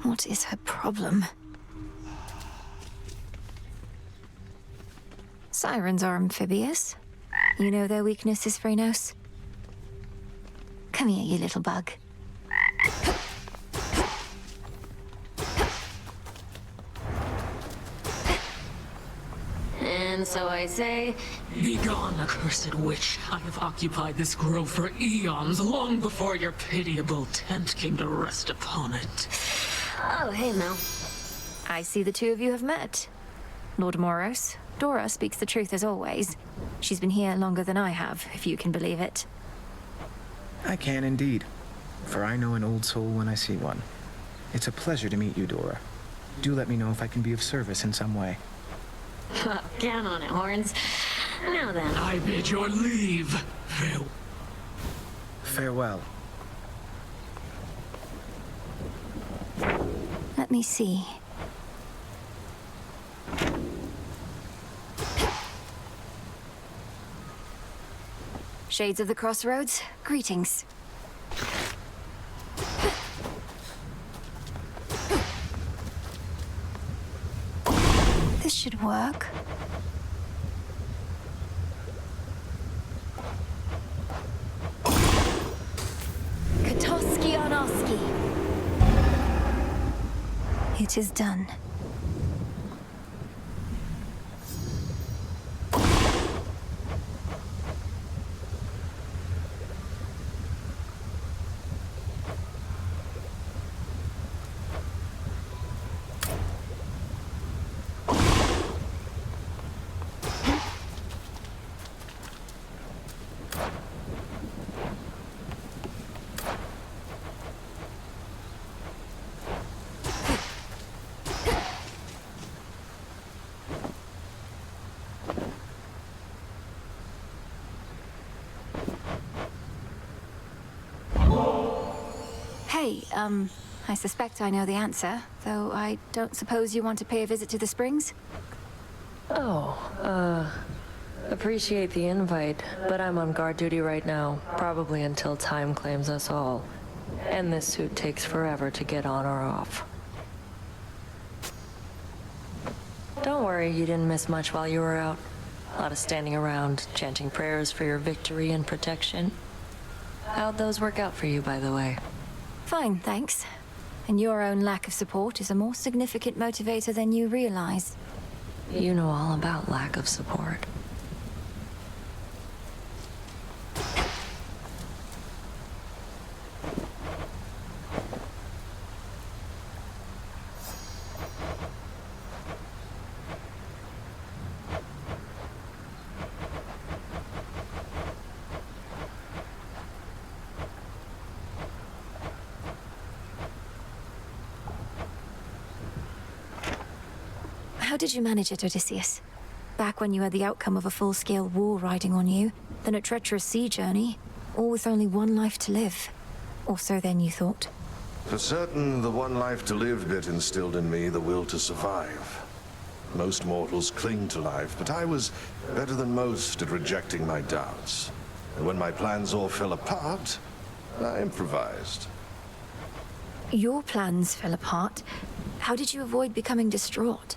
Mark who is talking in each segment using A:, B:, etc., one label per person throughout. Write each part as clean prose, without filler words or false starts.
A: What is her problem? Sirens are amphibious. You know their weaknesses, Phrenos? Come here, you little bug.
B: And so I say,
C: Begone, accursed witch. I have occupied this grove for eons, long before your pitiable tent came to rest upon it.
B: oh, hey, Mel.
A: I see the two of you have met. Lord Moros, Dora speaks the truth as always. She's been here longer than I have, if you can believe it.
D: I can indeed, for I know an old soul when I see one. It's a pleasure to meet you, Dora. Do let me know if I can be of service in some way.
B: Count on it, Horns. Now then.
C: I bid your leave.
D: Farewell.
A: Let me see. Shades of the Crossroads, greetings. This should work. Katoski Onoski. It is done. Hey, I suspect I know the answer, though I don't suppose you want to pay a visit to the Springs?
E: Appreciate the invite, but I'm on guard duty right now, probably until time claims us all. And this suit takes forever to get on or off. Don't worry, you didn't miss much while you were out. A lot of standing around, chanting prayers for your victory and protection. How'd those work out for you, by the way?
A: Fine, thanks. And your own lack of support is a more significant motivator than you realize.
E: You know all about lack of support.
A: How did you manage it, Odysseus? Back when you had the outcome of a full-scale war riding on you, then a treacherous sea journey, all with only one life to live. Or so then you thought.
F: For certain, the one life to live bit instilled in me the will to survive. Most mortals cling to life, but I was better than most at rejecting my doubts. And when my plans all fell apart, I improvised.
A: Your plans fell apart. How did you avoid becoming distraught?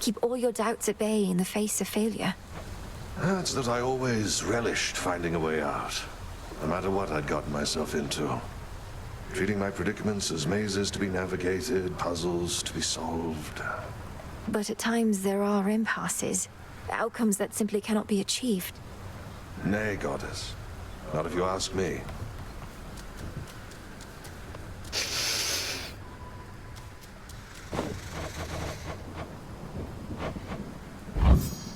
A: Keep all your doubts at bay in the face of failure?
F: It's that I always relished finding a way out, no matter what I'd gotten myself into. Treating my predicaments as mazes to be navigated, puzzles to be solved.
A: But at times there are impasses, outcomes that simply cannot be achieved.
F: Nay, Goddess. Not if you ask me.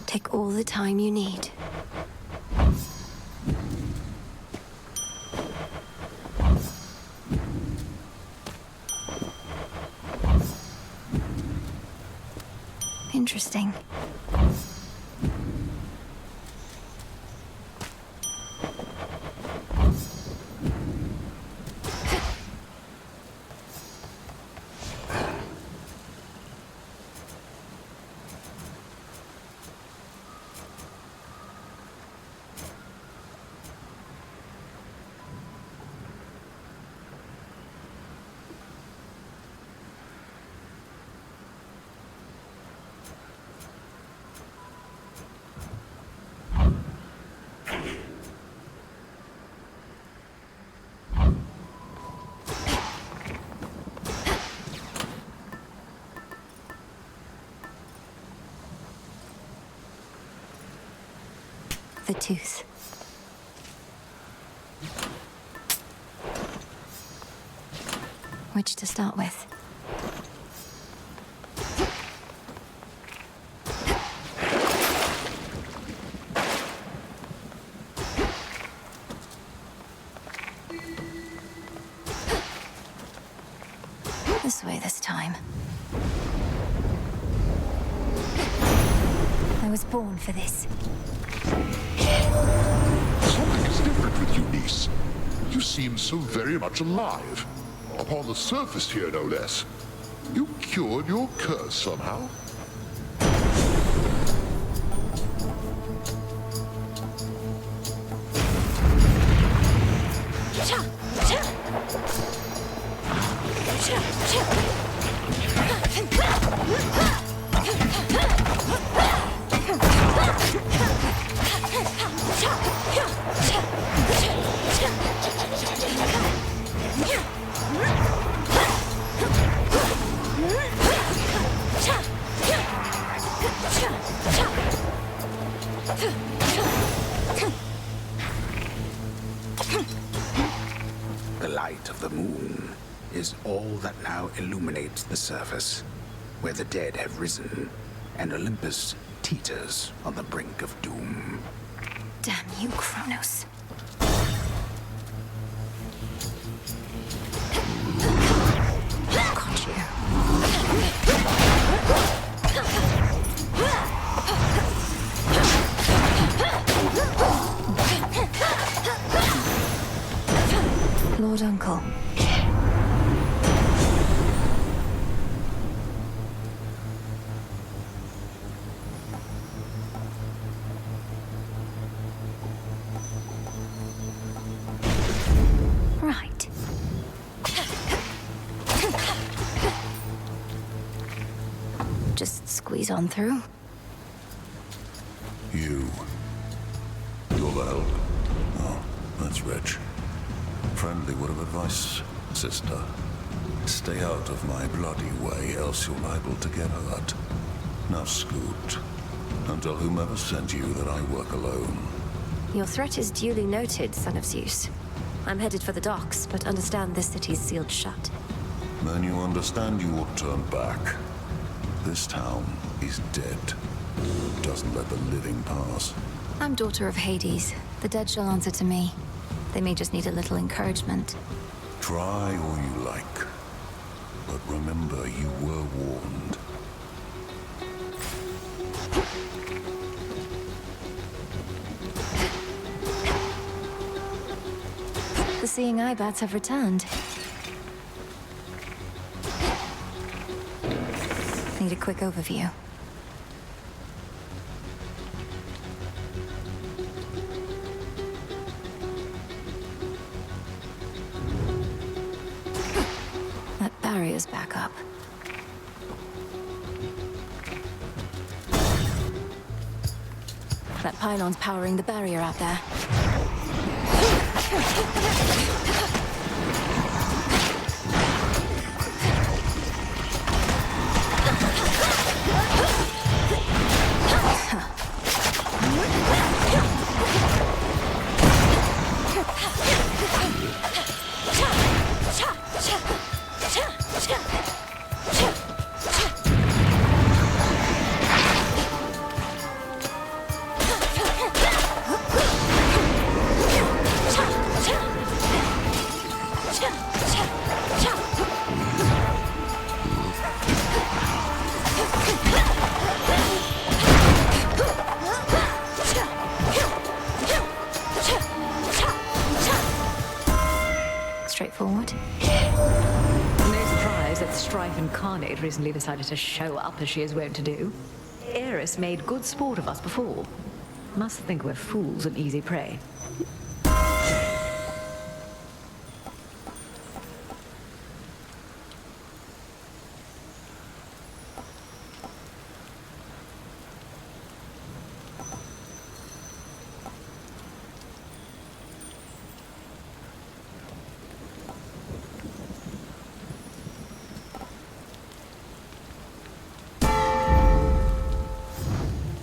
A: Take all the time you need. Interesting. The tooth. Which to start with? This way this time. I was born for this.
G: Something is different with you, niece. You seem so very much alive. Upon the surface here, no less. You cured your curse somehow?
H: The light of the moon is all that now illuminates the surface, where the dead have risen, and Olympus teeters on the brink of doom.
A: Damn you, Kronos. Got you. Lord Uncle. Right. Just squeeze on through.
G: You're the help? Oh, that's rich. Friendly word of advice, sister. Stay out of my bloody way, else you're liable to get hurt. Now scoot, and tell whomever sent you that I work alone.
A: Your threat is duly noted, son of Zeus. I'm headed for the docks, but understand this city's sealed shut.
G: Then you understand you ought to turn back. This town is dead. Doesn't let the living pass.
A: I'm daughter of Hades. The dead shall answer to me. They may just need a little encouragement.
G: Try all you like. But remember, you were warned.
A: The seeing eye bats have returned. Need a quick overview. That barrier's back up. That pylon's powering the barrier out there. Straightforward.
I: No surprise that Strife Incarnate recently decided to show up as she is wont to do. Eris made good sport of us before. Must think we're fools and easy prey.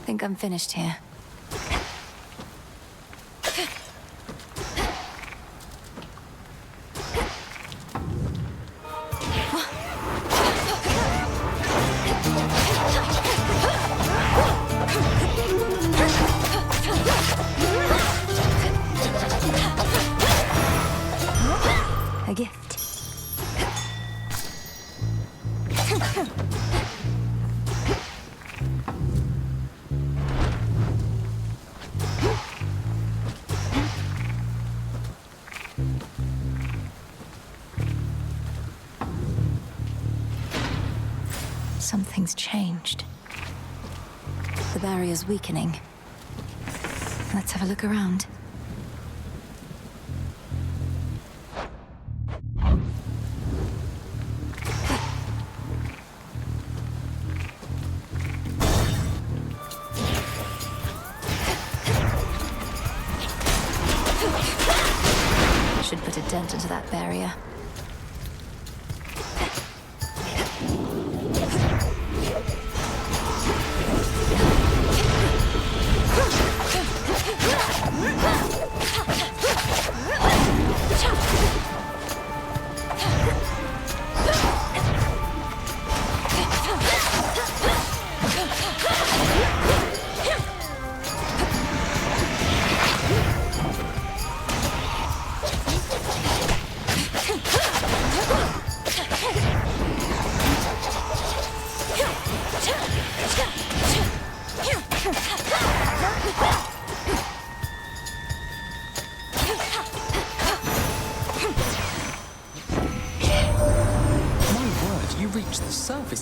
A: Think I'm finished here. Something's changed. The barrier's weakening. Let's have a look around. Should put a dent into that barrier.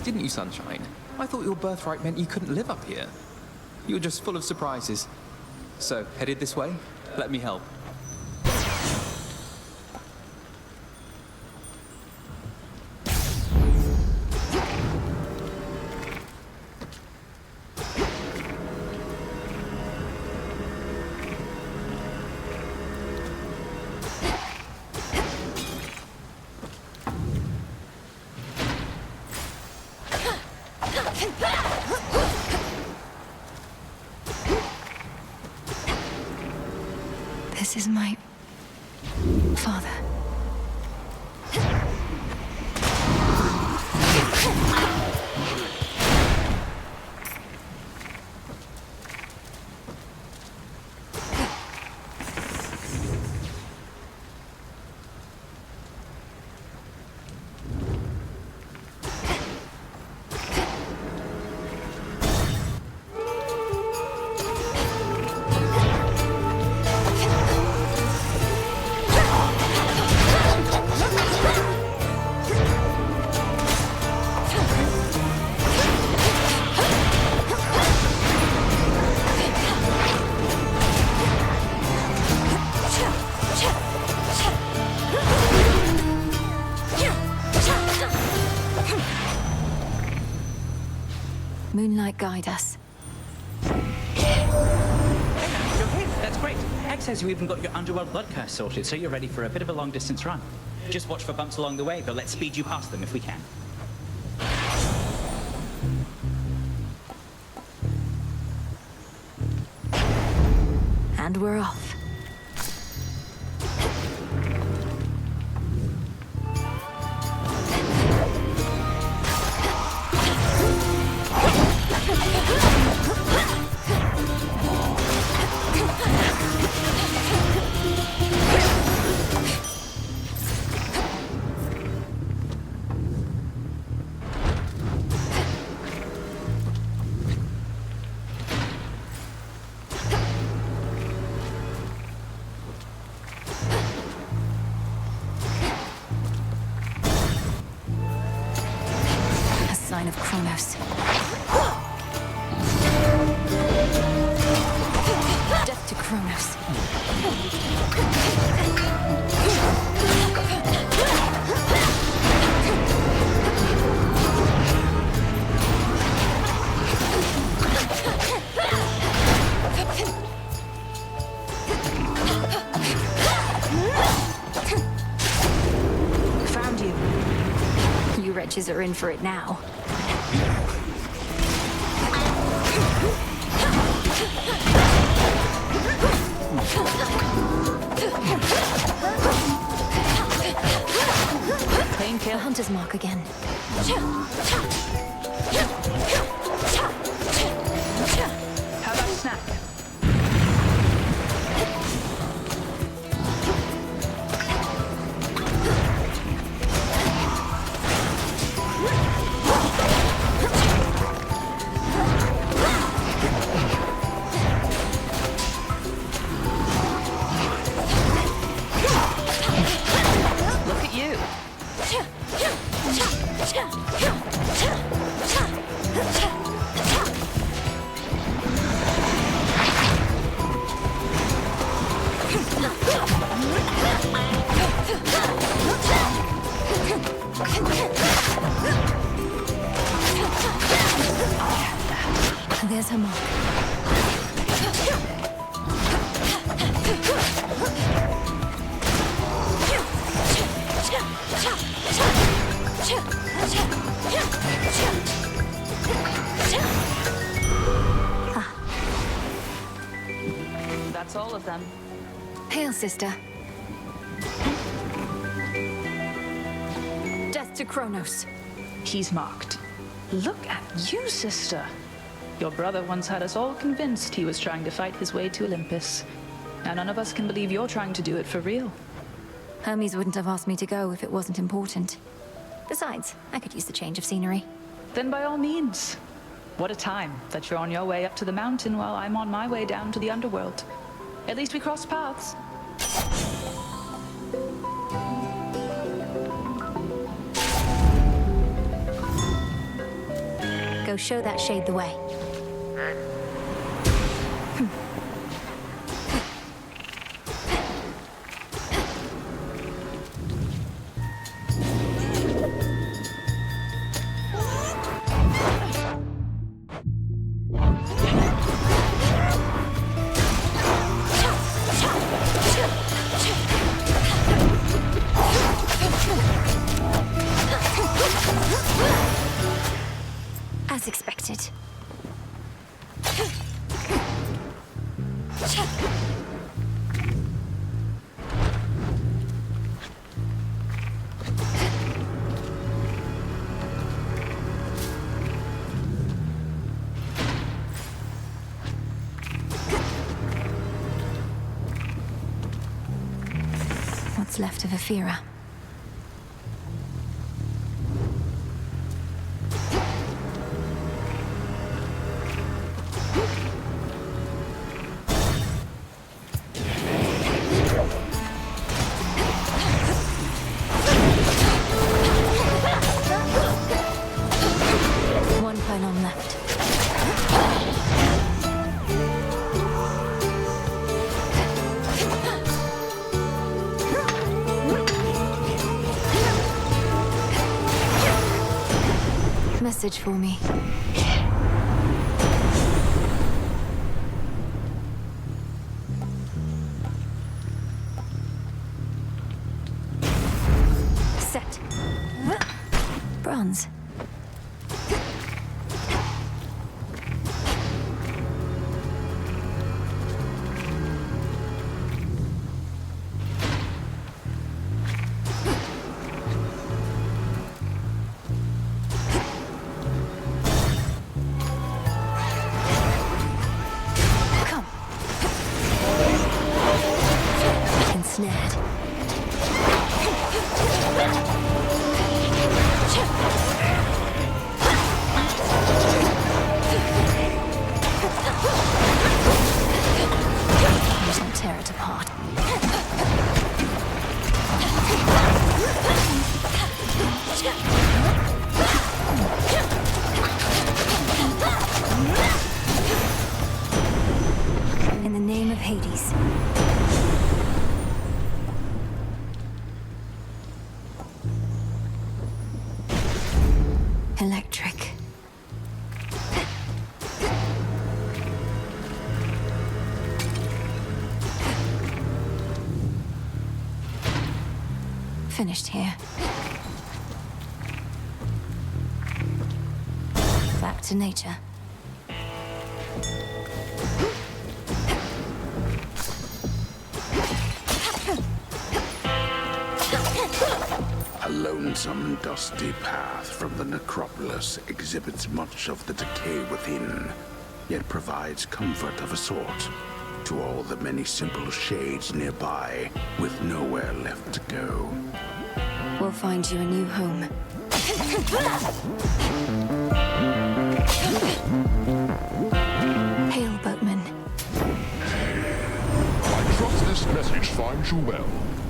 J: Didn't you, Sunshine? I thought your birthright meant you couldn't live up here. You were just full of surprises. So, headed this way? Let me help.
A: This is my father. Moonlight, guide us.
K: You're here. That's great. Egg says you even got your underworld blood curse sorted, so you're ready for a bit of a long-distance run. Just watch for bumps along the way, but let's speed you past them if we can.
A: And we're off. Sign of Kronos. Death to Kronos. Found you. You wretches are in for it now. Playing kill hunter's mark again.
K: How about a snack? Look at you.
A: There's her mark.
L: That's all of them.
A: Hail, sister. Death to Kronos.
L: He's marked. Look at you, sister. Your brother once had us all convinced he was trying to fight his way to Olympus. Now none of us can believe you're trying to do it for real.
A: Hermes wouldn't have asked me to go if it wasn't important. Besides, I could use the change of scenery.
L: Then by all means. What a time that you're on your way up to the mountain while I'm on my way down to the underworld. At least we crossed paths.
A: Go show that shade the way. As expected. What's left of Ephira? One pylon left. Message for me. Set. Bronze. Come. Ensnared. Don't tear it apart. In the name of Hades. Electric. Finished here. Back to nature.
H: A lonesome, dusty path from the necropolis exhibits much of the decay within, yet provides comfort of a sort to all the many simple shades nearby with nowhere left to go.
A: We'll find you a new home. Hail, boatman.
M: I trust this message finds you well.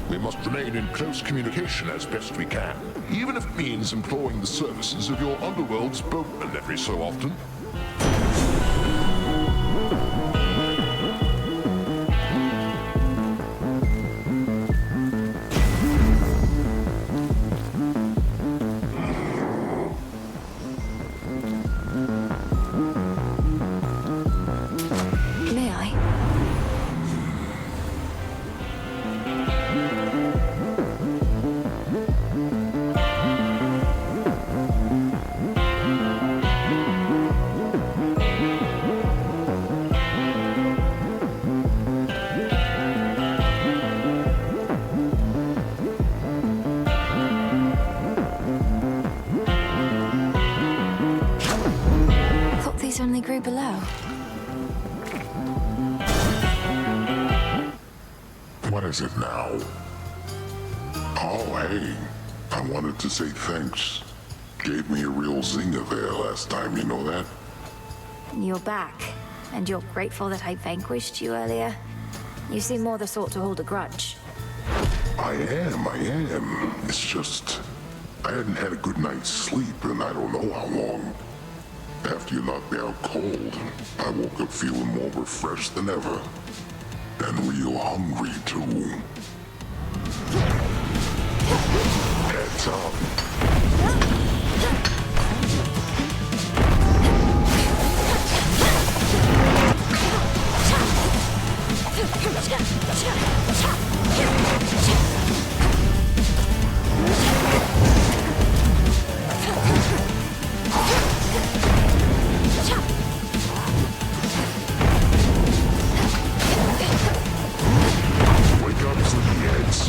M: We must remain in close communication as best we can, even if it means employing the services of your underworld's boatman every so often. recognize it now. Oh, hey. I wanted to say thanks. Gave me a real zinger there last time, you know that?
A: You're back, and you're grateful that I vanquished you earlier? You seem more the sort to hold a grudge.
M: I am. It's just... I hadn't had a good night's sleep in I don't know how long. After you knocked me out cold, I woke up feeling more refreshed than ever. And real hungry, too. Heads up. Wake up, sleepyheads.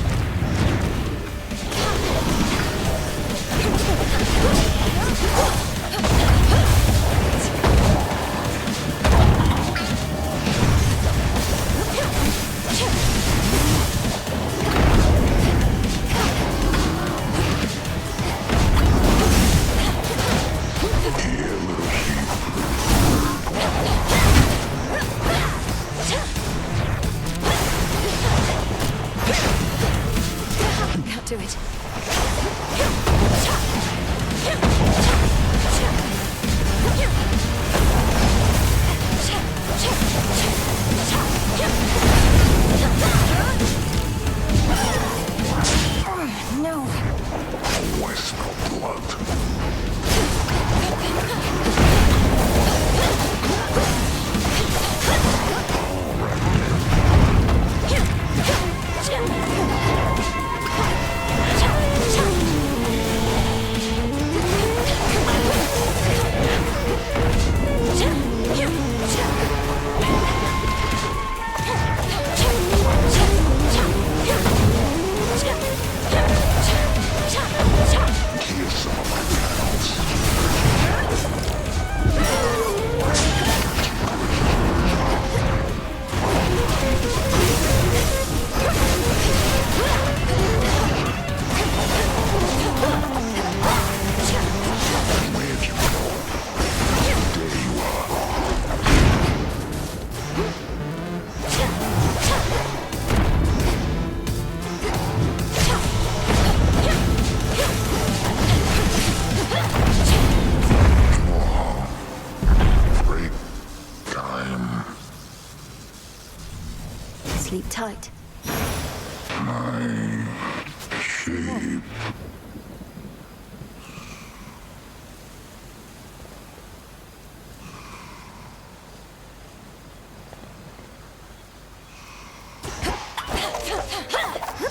A: Can't do it. No.
M: Oh, I smell blood. Here's some of my pals. Where'd you go? There you are. Break time.
A: Sleep tight.
M: My shape.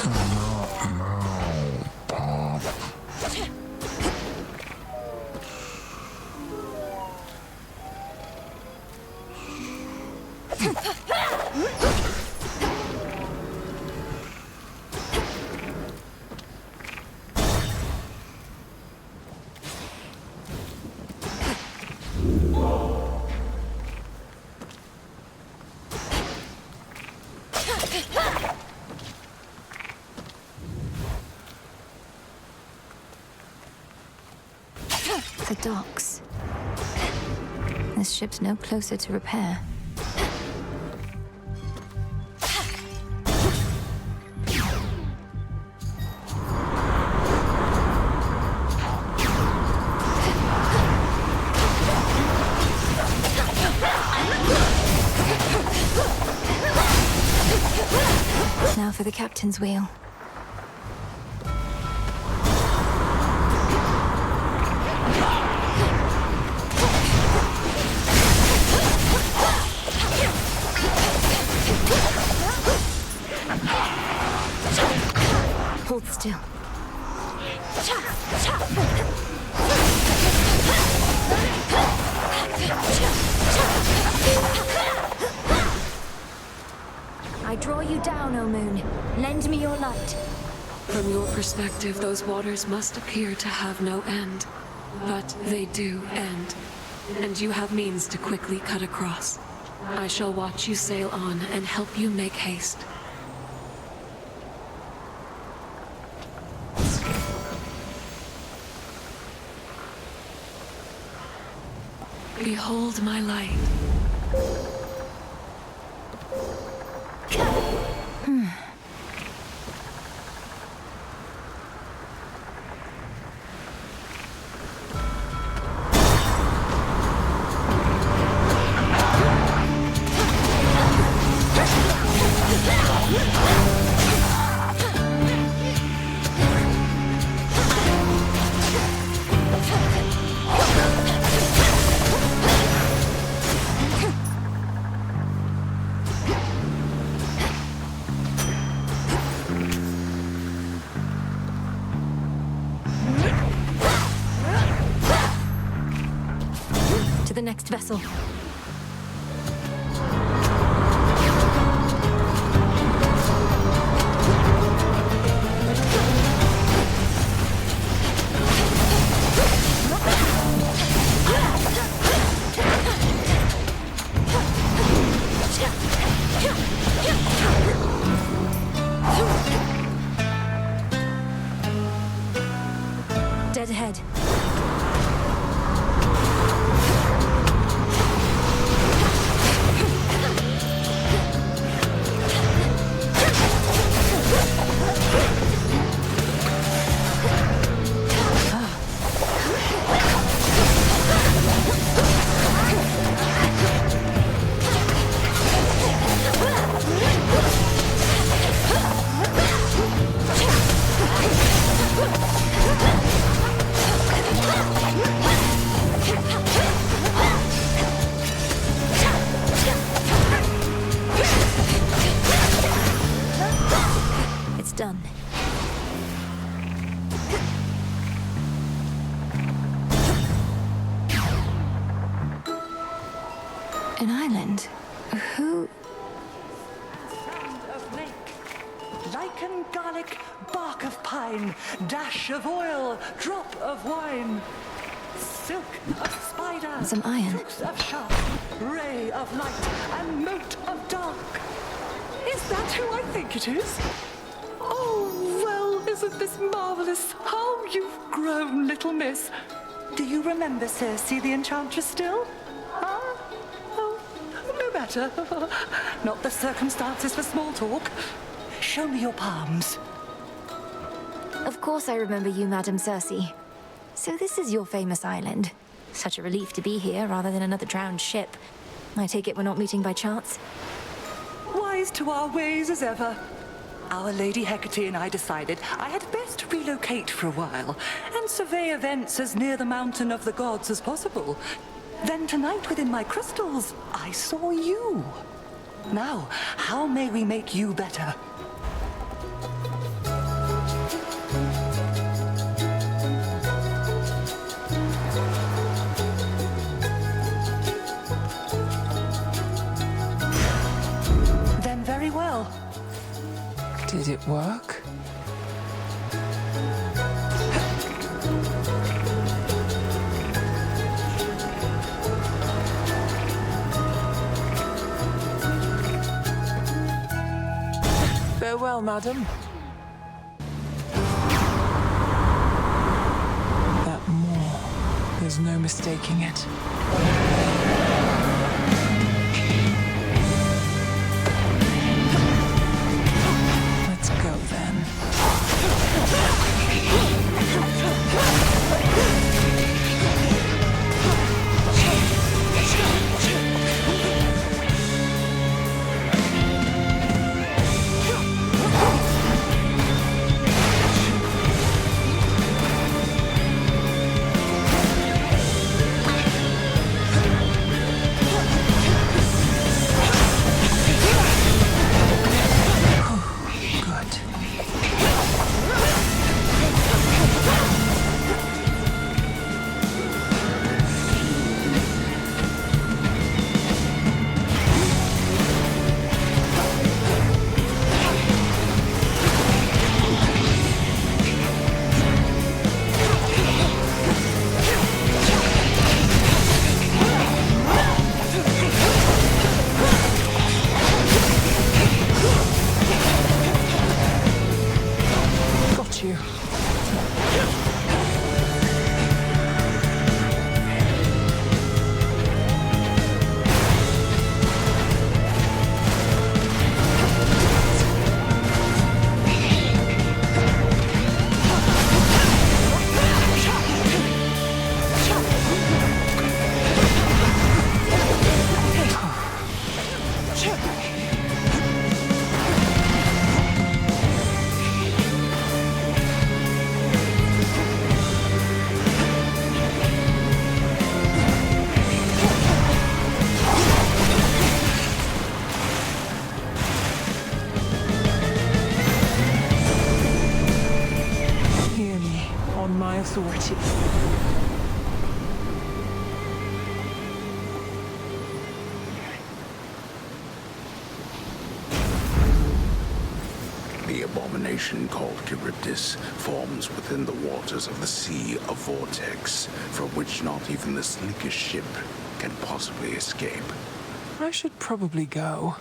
M: Not now, Pop.
A: The docks. This ship's no closer to repair. Now for the captain's wheel. Hold still. I draw you down, O Moon. Lend me your light.
N: From your perspective, those waters must appear to have no end. But they do end. And you have means to quickly cut across. I shall watch you sail on and help you make haste. Behold my light.
A: To the next vessel. Dead ahead. It's done. An island? Who?
O: Of lake, lichen, garlic, bark of pine, dash of oil, drop of wine, silk of spider,
A: Some iron.
O: juice of shark, ray of light, and mote of dark. Is that who I think it is? Oh, well, isn't this marvelous? How you've grown, little miss. Do you remember Circe the Enchantress still? Huh? Oh, no matter. Not the circumstances for small talk. Show me your palms.
A: Of course I remember you, Madame Circe. So this is your famous island. Such a relief to be here rather than another drowned ship. I take it we're not meeting by chance?
O: Wise to our ways as ever. Our Lady Hecate and I decided I had best relocate for a while and survey events as near the mountain of the gods as possible. Then tonight within my crystals, I saw you. Now, how may we make you better? Then very well.
P: Did it work? Farewell, madam. That moor, there's no mistaking it. Let's go then. pity.
H: The abomination called Charybdis forms within the waters of the Sea of Vortex, from which not even the sleekest ship can possibly escape.
P: I should probably go.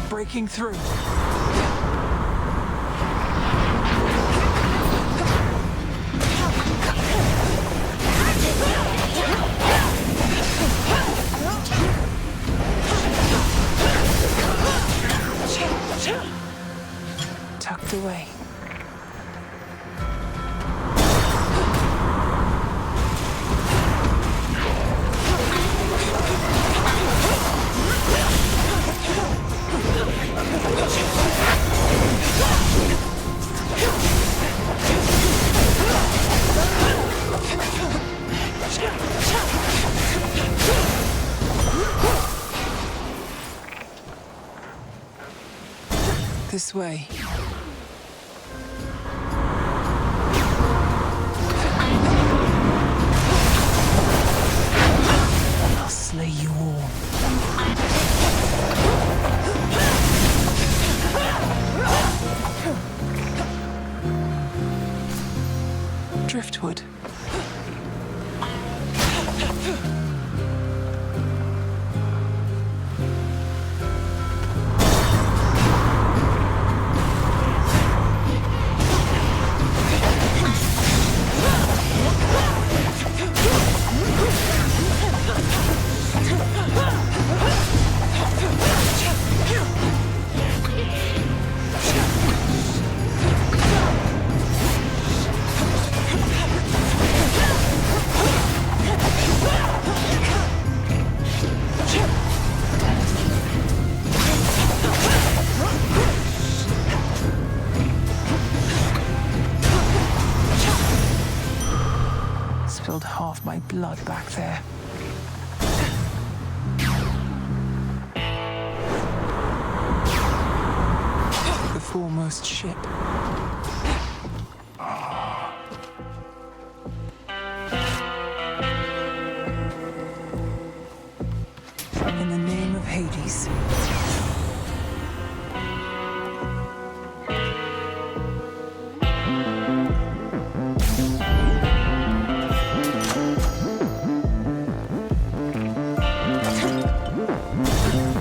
P: Breaking through. Tucked away. This way. I'll slay you all. Driftwood. Spilled half my blood back there. The foremost ship. In the name of Hades.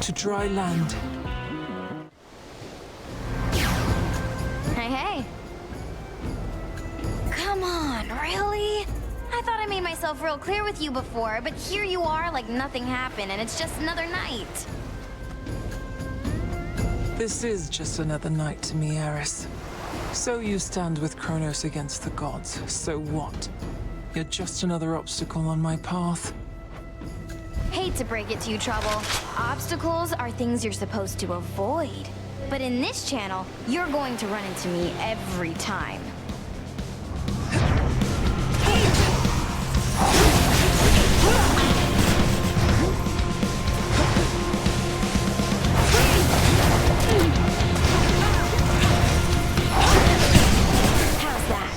P: To dry land.
Q: Hey, hey. Come on, really? I thought I made myself real clear with you before, but here you are like nothing happened and it's just another night.
P: This is just another night to me, Eris. So you stand with Kronos against the gods. So what? You're just another obstacle on my path.
Q: Hate to break it to you, Trouble. Obstacles are things you're supposed to avoid. But in this channel, you're going to run into me every time. How's that?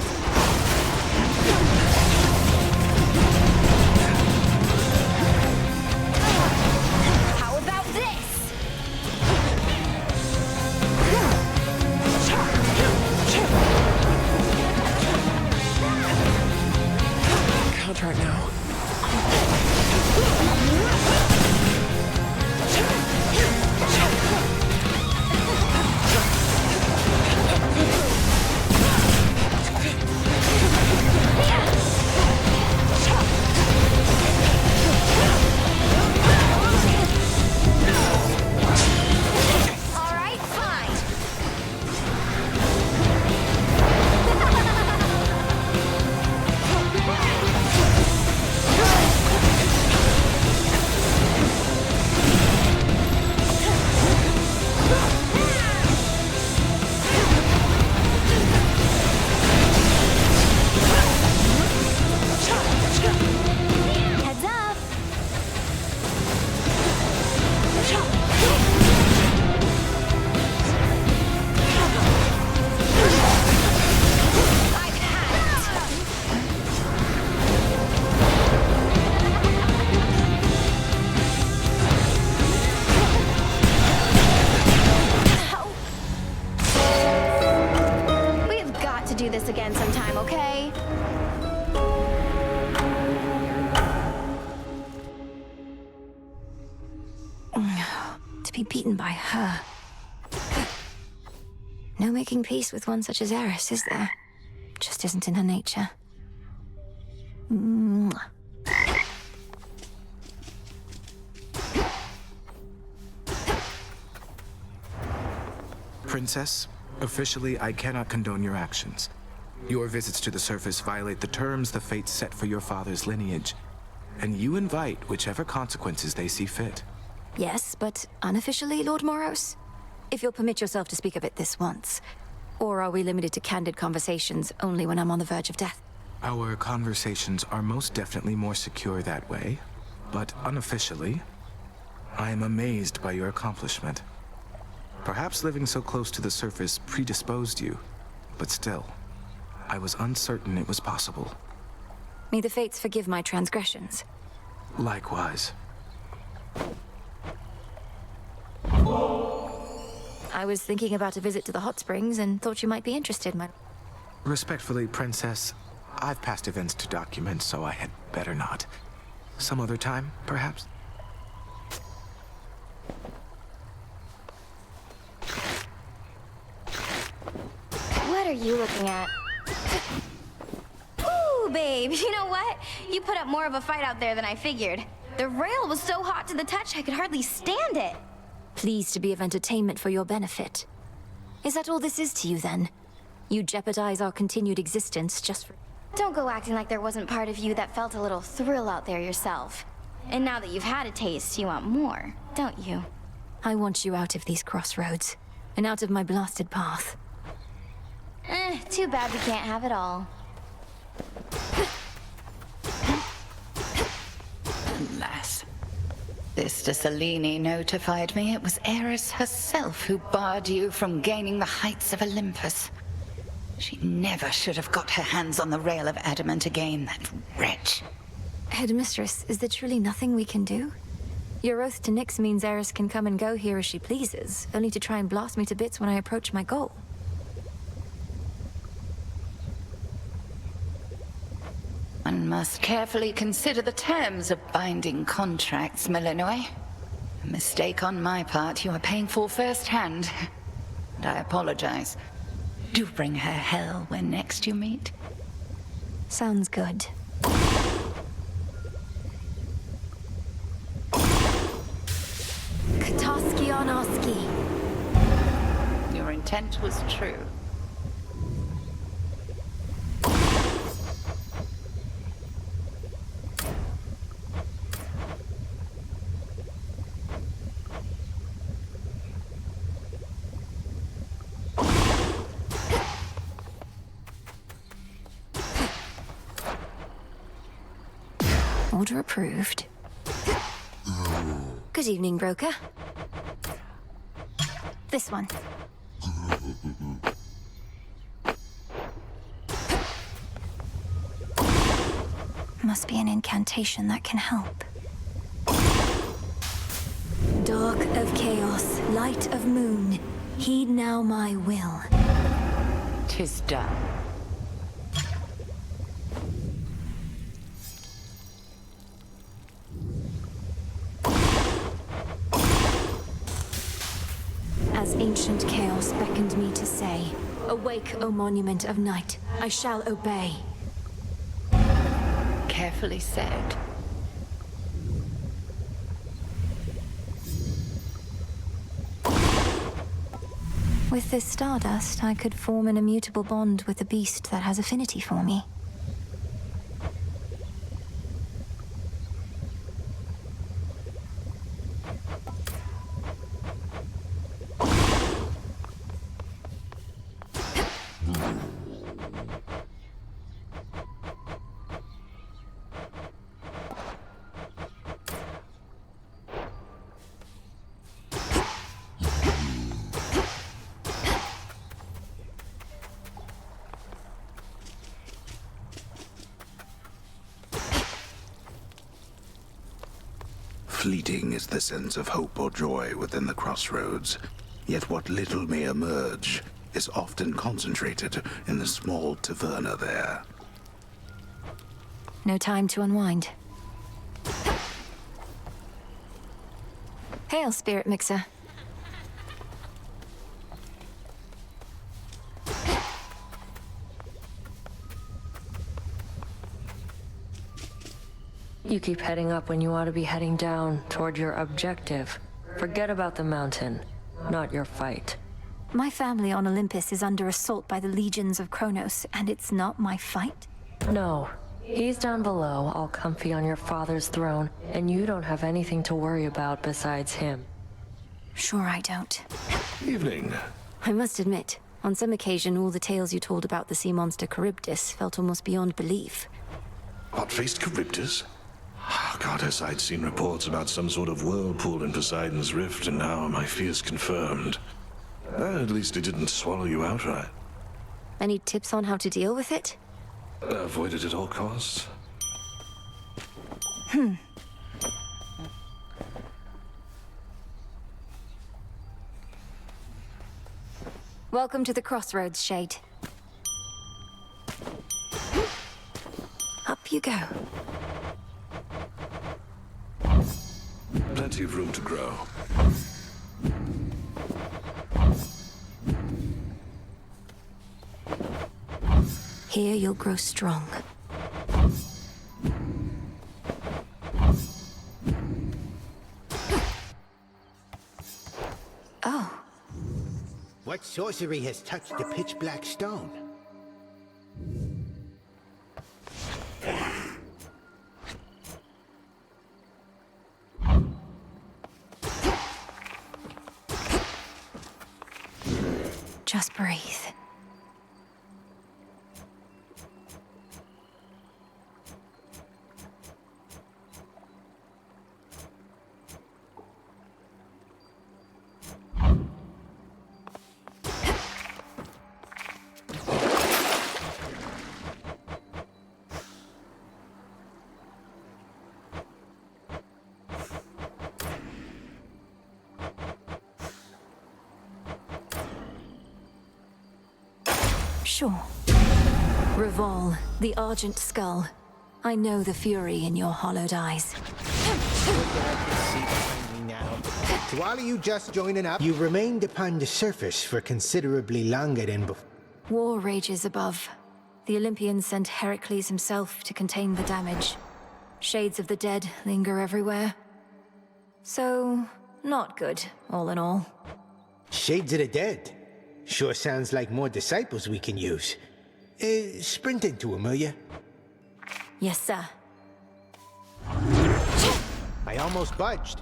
Q: How about this?
P: Can't right now.
Q: again sometime, okay?
A: To be beaten by her. No making peace with one such as Eris, is there? Just isn't in her nature. Mwah.
D: Princess, officially, I cannot condone your actions. Your visits to the surface violate the terms the fates set for your father's lineage, and you invite whichever consequences they see fit.
A: Yes, but unofficially, Lord Moros? If you'll permit yourself to speak of it this once. Or are we limited to candid conversations only when I'm on the verge of death?
D: Our conversations are most definitely more secure that way, but unofficially, I am amazed by your accomplishment. Perhaps living so close to the surface predisposed you, but still, I was uncertain it was possible.
A: May the fates forgive my transgressions.
D: Likewise.
A: I was thinking about a visit to the hot springs and thought you might be interested, my...
D: Respectfully, Princess, I've past events to document, so I had better not. Some other time, perhaps?
Q: What are you looking at? Ooh, babe, you know what? You put up more of a fight out there than I figured. The rail was so hot to the touch I could hardly stand it.
A: Pleased to be of entertainment for your benefit. Is that all this is to you, then? You jeopardize our continued existence just for...
Q: Don't go acting like there wasn't part of you that felt a little thrill out there yourself. And now that you've had a taste, you want more, don't you?
A: I want you out of these crossroads, and out of my blasted path.
Q: Too bad we can't have it all.
R: Alas. Sister Selene notified me it was Eris herself who barred you from gaining the heights of Olympus. She never should have got her hands on the Rail of Adamant again, that wretch.
A: Headmistress, is there truly nothing we can do? Your oath to Nyx means Eris can come and go here as she pleases, only to try and blast me to bits when I approach my goal.
R: One must carefully consider the terms of binding contracts, Malinois. A mistake on my part you are paying for firsthand. And I apologize. Do bring her hell when next you meet.
A: Sounds good. Kataski on Oski.
R: Your intent was true.
A: Order approved. Good evening, broker. This one. Must be an incantation that can help. Dark of chaos, light of moon, heed now my will.
R: 'Tis done.
A: As ancient chaos beckoned me to say, awake, O monument of night, I shall obey.
R: Carefully said.
A: With this stardust, I could form an immutable bond with the beast that has affinity for me.
H: Fleeting is the sense of hope or joy within the crossroads, yet what little may emerge is often concentrated in the small taverna there.
A: No time to unwind. Hail, Spirit Mixer.
E: You keep heading up when you ought to be heading down toward your objective. Forget about the mountain, not your fight.
A: My family on Olympus is under assault by the legions of Kronos, and it's not my fight?
E: No. He's down below, all comfy on your father's throne, and you don't have anything to worry about besides him.
A: Sure I don't.
F: Evening.
A: I must admit, on some occasion all the tales you told about the sea monster Charybdis felt almost beyond belief.
F: Hot-faced Charybdis? Oh, Goddess, I'd seen reports about some sort of whirlpool in Poseidon's Rift, and now my fears confirmed. At least it didn't swallow you outright.
A: Any tips on how to deal with it?
F: Avoid it at all costs?
A: Welcome to the Crossroads, Shade. Up you go.
F: Plenty of room to grow.
A: Here you'll grow strong. Oh.
S: What sorcery has touched the pitch-black stone?
A: Just breathe. Sure. Revol, the Argent Skull. I know the fury in your hollowed eyes.
S: To all of you just joining up, you remained upon the surface for considerably longer than before.
A: War rages above. The Olympians sent Heracles himself to contain the damage. Shades of the dead linger everywhere. So, not good, all in all.
S: Shades of the dead? Sure sounds like more disciples we can use. Sprint into them, will ya?
A: Yes, sir.
S: I almost budged.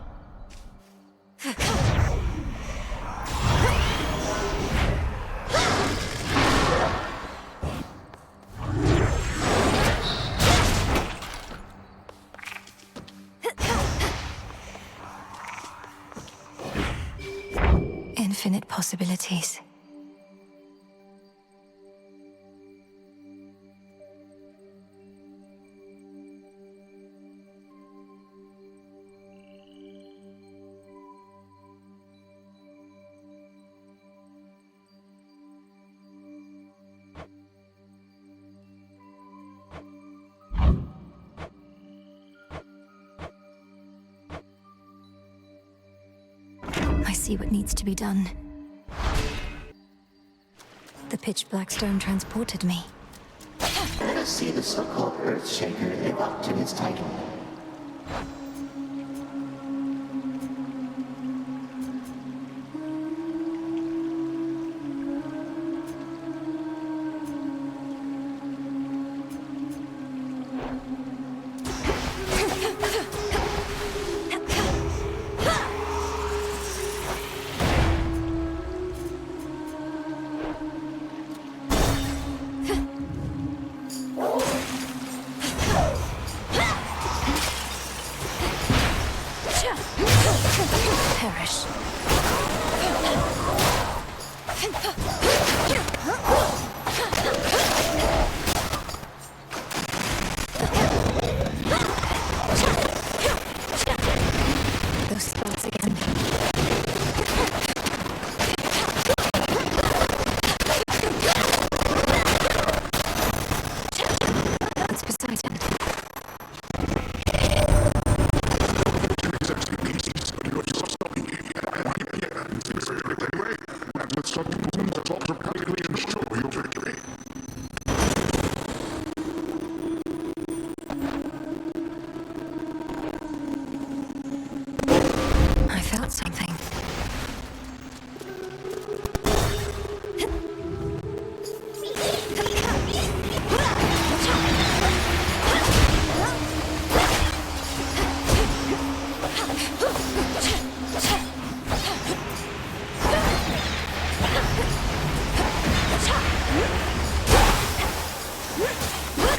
A: Infinite possibilities. I see what needs to be done. The pitch-black stone transported me.
T: Let us see the so-called Earthshaker live up to his title.
A: Perish. Those spots again.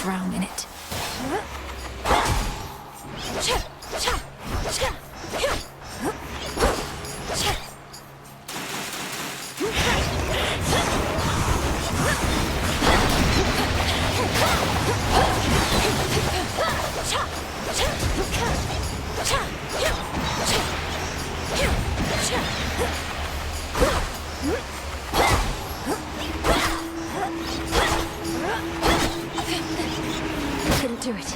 A: drown in it. Couldn't do it.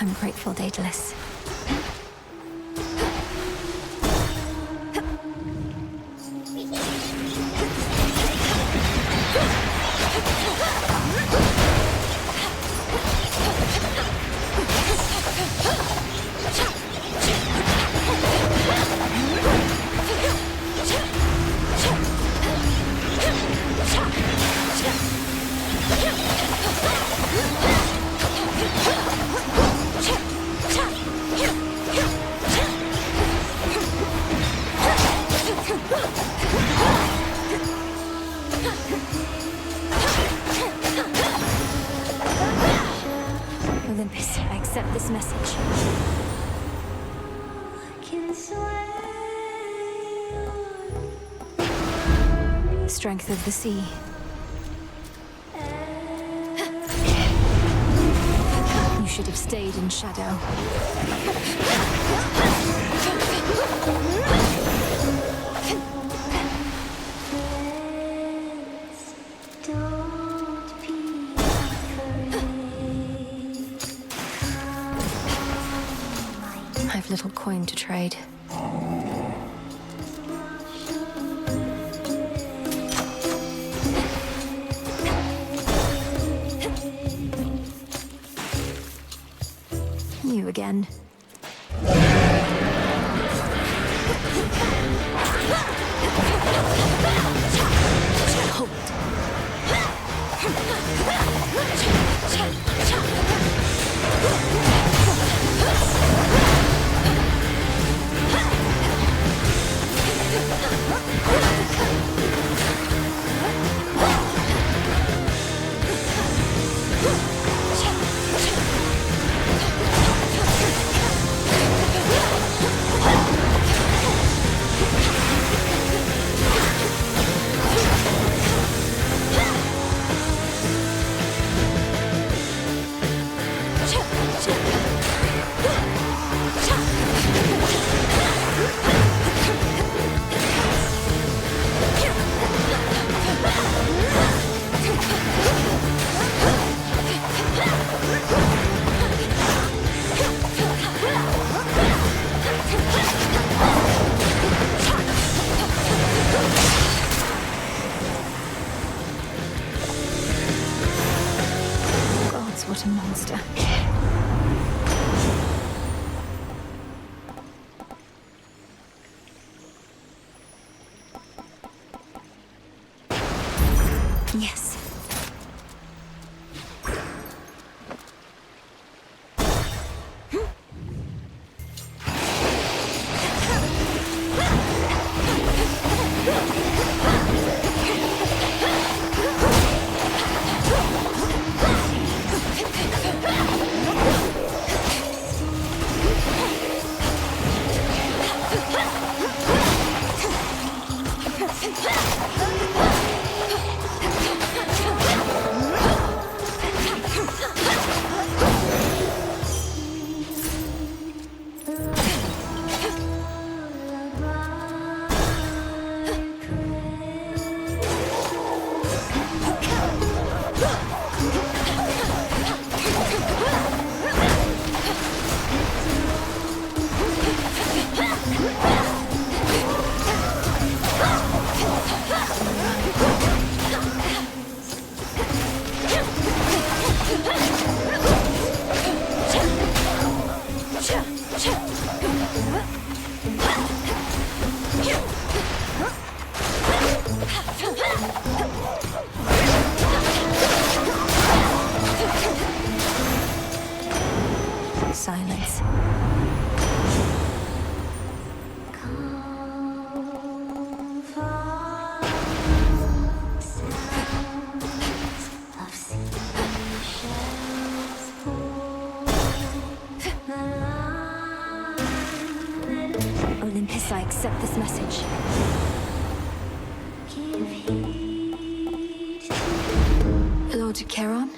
A: I'm grateful, Daedalus. Olympus, I accept this message. Strength of the sea. You should have stayed in shadow. I've little coin to trade. You again. What a monster. Yes. Olympus, I accept this message. Lord Charon?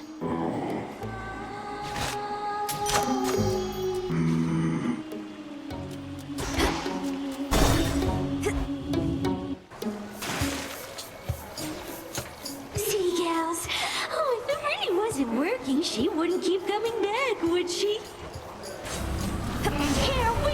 B: Seagulls. Oh, if it really wasn't working, she wouldn't keep coming back, would she? Here we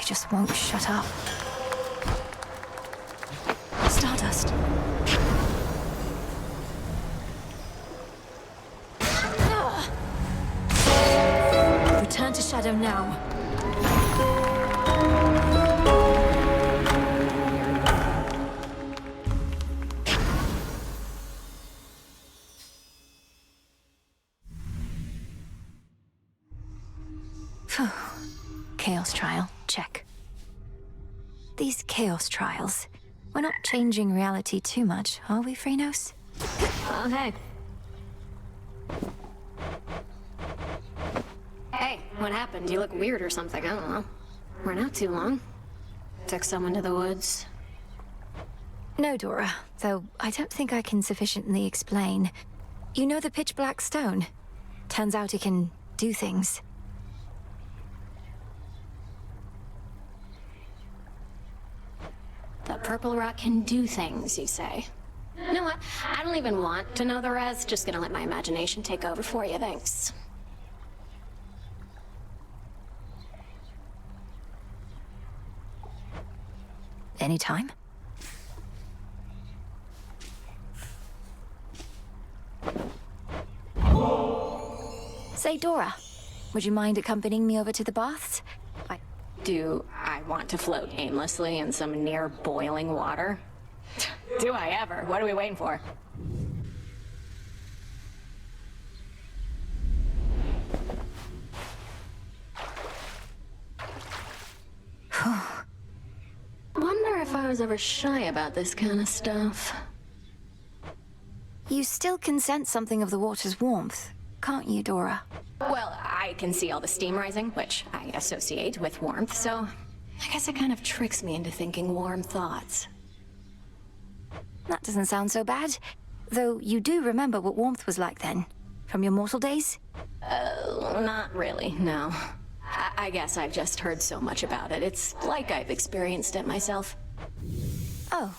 A: just won't shut up. Stardust. Return to Shadow now. Chaos Trial, check. These Chaos Trials. We're not changing reality too much, are we, Phrenos?
B: Okay. Hey, what happened? You look weird or something, I don't know. We're not too long. Took someone to the woods.
A: No, Dora, though I don't think I can sufficiently explain. You know the pitch black stone? Turns out it can do things.
B: The purple rock can do things, you say? You know what? I don't even want to know the rest. Just gonna let my imagination take over for you, thanks.
A: Anytime? Say, Dora, would you mind accompanying me over to the baths?
B: Do I want to float aimlessly in some near boiling water? Do I ever? What are we waiting for? Wonder if I was ever shy about this kind of stuff.
A: You still can sense something of the water's warmth, can't you, Dora?
B: Well, I can see all the steam rising, which I associate with warmth, so I guess it kind of tricks me into thinking warm thoughts.
A: That doesn't sound so bad. Though you do remember what warmth was like then, from your mortal days?
B: Not really, no. I guess I've just heard so much about it. It's like I've experienced it myself.
A: Oh.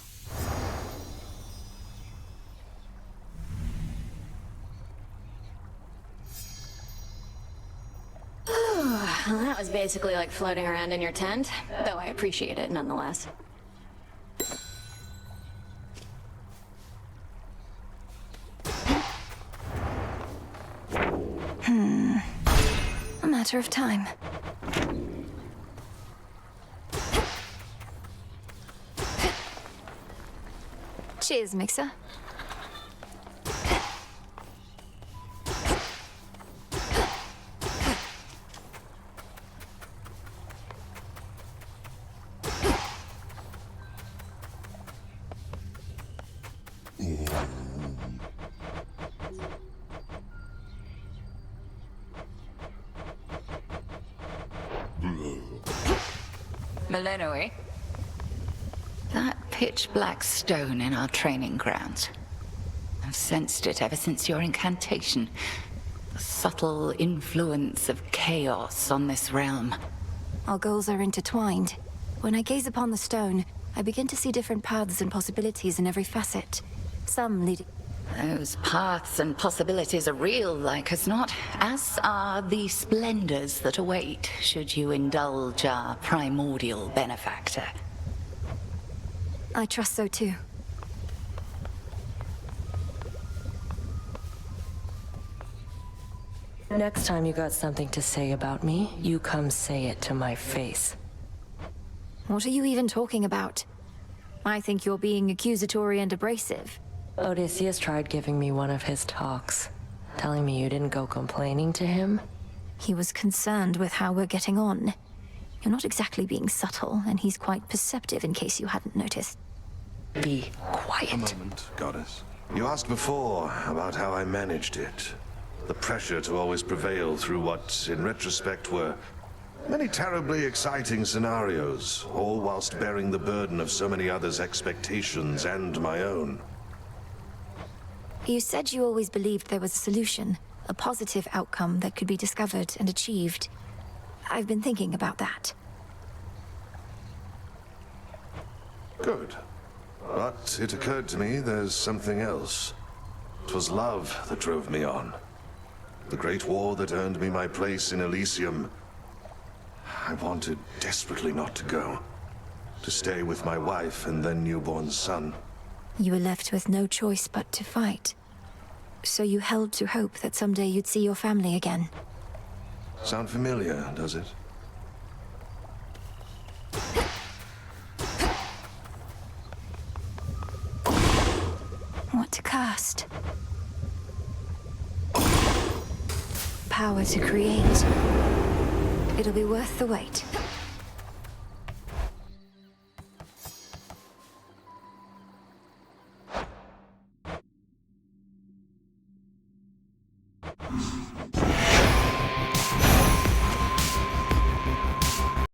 B: Well, that was basically like floating around in your tent, though I appreciate it nonetheless.
A: A matter of time. Cheers, Mixer.
R: Melinoe, that pitch-black stone in our training grounds. I've sensed it ever since your incantation. The subtle influence of chaos on this realm.
A: Our goals are intertwined. When I gaze upon the stone, I begin to see different paths and possibilities in every facet. Some leading...
R: Those paths and possibilities are real, like as not, as are the splendors that await should you indulge our primordial benefactor.
A: I trust so too.
E: Next time you got something to say about me, you come say it to my face.
A: What are you even talking about? I think you're being accusatory and abrasive.
E: Odysseus tried giving me one of his talks, telling me you didn't go complaining to him.
A: He was concerned with how we're getting on. You're not exactly being subtle, and he's quite perceptive in case you hadn't noticed.
E: Be quiet.
F: A moment, Goddess. You asked before about how I managed it. The pressure to always prevail through what, in retrospect, were many terribly exciting scenarios, all whilst bearing the burden of so many others' expectations and my own.
A: You said you always believed there was a solution, a positive outcome that could be discovered and achieved. I've been thinking about that.
F: Good. But it occurred to me there's something else. 'Twas love that drove me on. The great war that earned me my place in Elysium. I wanted desperately not to go. To stay with my wife and then newborn son.
A: You were left with no choice but to fight. So you held to hope that someday you'd see your family again.
F: Sound familiar, does it?
A: What to cast? Power to create. It'll be worth the wait.